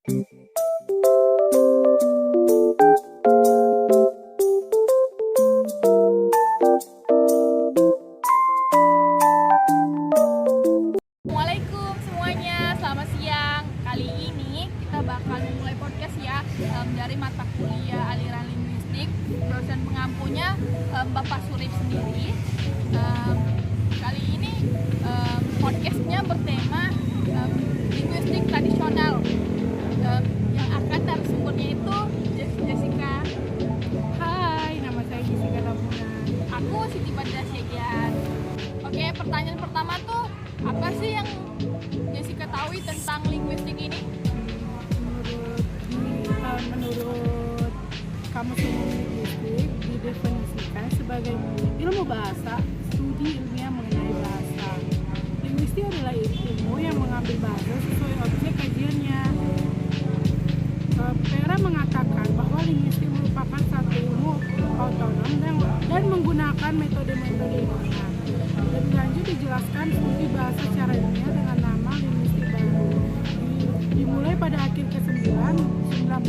Assalamualaikum semuanya, selamat siang. Kali ini kita bakal mulai podcast ya dari mata kuliah aliran linguistik. Dosen pengampunya Bapak Surip sendiri. Kali ini podcastnya bertema linguistik tradisional. Yang akan narasumbernya itu Jessica. Hai, nama saya Jessica Ramuna. Aku Siti Badra Syegian. Oke, pertanyaan pertama tuh apa sih yang Jessica tahu tentang linguistik ini? Menurut Kamus Umum Linguistik didefinisikan sebagai ilmu bahasa, studi ilmiah mengenai bahasa. Linguistik adalah ilmu yang mengambil bahasa sesuai objek kajiannya. Pera mengatakan bahwa linguistik merupakan satu ilmu otonom dan menggunakan metode-metode ilmiah. Lebih lanjut dijelaskan studi bahasa secara ilmiah dengan nama linguistik baru, dimulai pada akhir ke-9 19.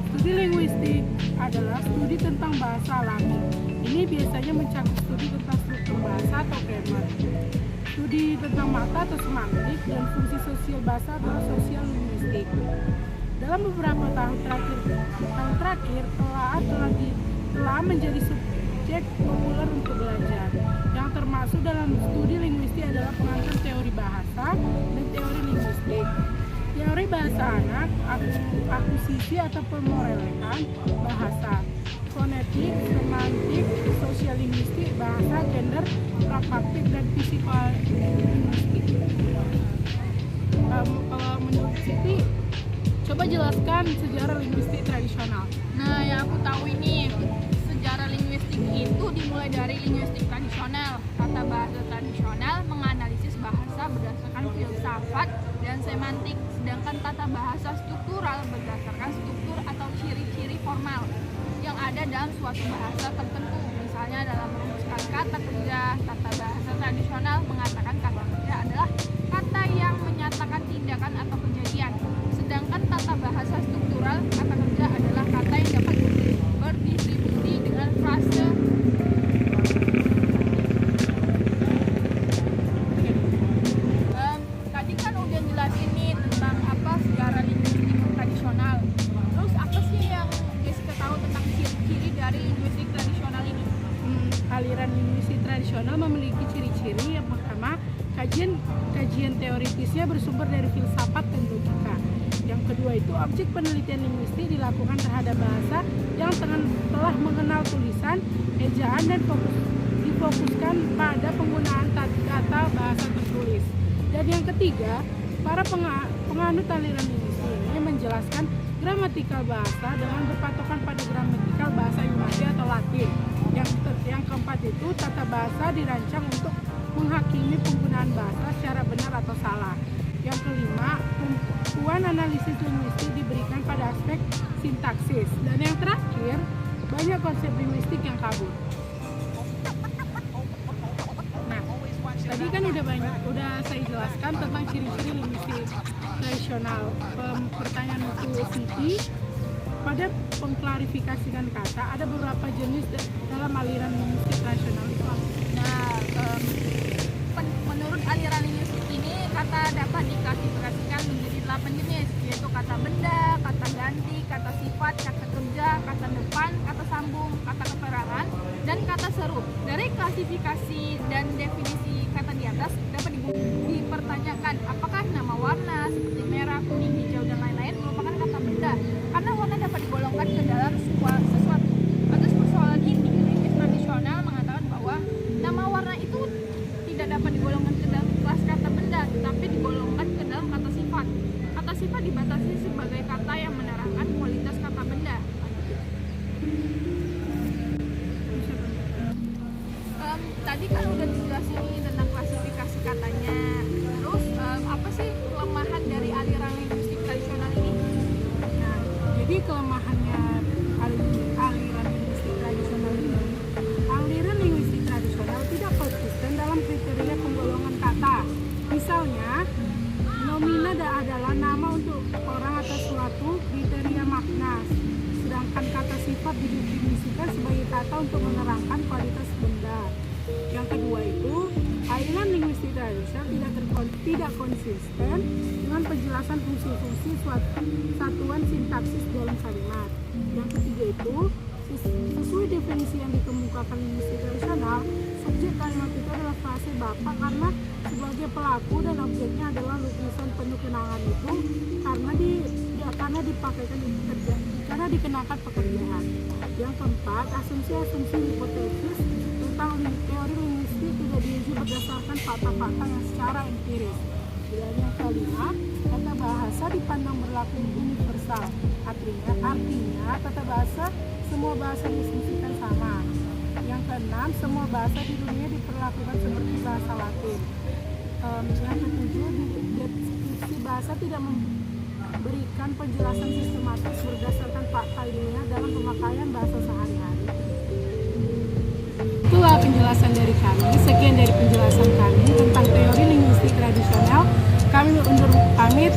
Studi linguistik adalah studi tentang bahasa alami. Ini biasanya mencakup studi tentang struktur bahasa atau grammar, studi tentang mata atau semantik, dan fungsi sosial bahasa atau sosial linguistik. Dalam beberapa tahun terakhir telah menjadi subjek populer untuk belajar. Yang termasuk dalam studi linguistik adalah pengantar teori bahasa dan teori linguistik. Teori bahasa anak, akuisisi atau pemorelan bahasa, fonetik, semantik, sosial linguistik, bahasa, gender, pragmatik, dan psikolinguistik. Kalau menurut Siti, coba jelaskan sejarah linguistik tradisional. Nah, yang aku tahu ini sejarah linguistik itu dimulai dari linguistik tradisional. Kata bahasa tradisional menganalisis bahasa berdasarkan filsafat dan semantik, sedangkan tata bahasa struktural berdasarkan struktur atau ciri-ciri formal yang ada dalam suatu bahasa tertentu. Misalnya dalam merumuskan kata kerja, tata bahasa tradisional mengatakan kata kerja adalah kata yang menyatakan tindakan atau kejadian. Sedangkan tata bahasa struktural, kata kerja adalah kata yang dapat berdistribusi dengan frase. Tadi kan udah jelasin nih tentang apa sejarah linguistik tradisional. Terus apa sih yang Jessica tahu tentang ciri-ciri dari linguistik tradisional ini? Aliran linguistik tradisional memiliki ciri-ciri. Yang pertama, kajian teoritisnya bersumber dari filsafat dan logika. Yang kedua itu objek penelitian linguistik dilakukan terhadap bahasa yang telah mengenal tulisan, ejaan, dan difokuskan pada penggunaan kata bahasa tertulis. Dan yang ketiga, para penganut aliran linguistik ini menjelaskan gramatikal bahasa dengan berpatokan pada gramatikal bahasa Yunani atau Latin. Yang keempat itu, tata bahasa dirancang untuk menghakimi penggunaan bahasa secara benar atau salah. Yang kelima, tumpuan analisis linguistik diberikan pada aspek sintaksis. Dan yang terakhir, banyak konsep linguistik yang kabur. Nah, tadi kan udah saya jelaskan tentang ciri-ciri linguistik tradisional. Pertanyaan untuk Siti, pada pengklarifikasikan kata, ada beberapa jenis dalam aliran linguistik tradisional itu. Nah, menurut aliran linguistik ini kata dapat diklasifikasikan menjadi 8 jenis, yaitu kata benda, kata ganti, kata sifat, kata kerja, kata depan, kata sambung, kata keterangan, dan kata seru. Dari klasifikasi dan definisi kata di atas dapat dipertanyakan apakah nama warna seperti merah, kuning, hijau, dan lain-lain merupakan kata benda, karena warna dapat digolongkan ke dalam sesuatu. Atas persoalan ini, linguistik tradisional mengatakan bahwa nama warna itu tidak dapat digolongkan ke dalam kelas kata benda, tetapi digolongkan ke dalam kata sifat. Kata sifat dibatasi sebagai kata yang menerangkan kualitas kata benda. Tadi kan udah dijelasin nih tentang klasifikasi katanya. Terus apa sih kelemahan dari aliran linguistik tradisional ini? Nah, jadi kelemahannya aliran linguistik tradisional ini, aliran linguistik tradisional tidak konsisten dalam kriteria penggolongan kata. Misalnya, nomina adalah nama untuk orang makna, sedangkan kata sifat didefinisikan sebagai kata untuk menerangkan kualitas benda. Yang kedua itu, aliran linguistik tradisional tidak konsisten dengan penjelasan fungsi-fungsi satuan sintaksis dalam kalimat. Yang ketiga itu, sesuai definisi yang dikemukakan linguistik tradisional, subjek kalimat itu adalah frase bapak karena sebagai pelaku dan objeknya adalah lukisan penuh kenangan itu karena dikenakan pekerjaan. Yang keempat, asumsi-asumsi hipotesis tentang teori linguistik tidak diuji berdasarkan fakta-fakta yang secara empiris. Dan yang kelima, kata bahasa dipandang berlaku universal. Artinya kata bahasa semua bahasa diasumsikan sama. Yang keenam, semua bahasa di dunia diperlakukan seperti bahasa Latin. Yang ketujuh, deskripsi bahasa tidak memberikan penjelasan sistematis berdasarkan fakta ilmiah dalam pemakaian bahasa sehari-hari. Itulah penjelasan dari kami. Sekian dari penjelasan kami tentang teori linguistik tradisional. Kami undur pamit.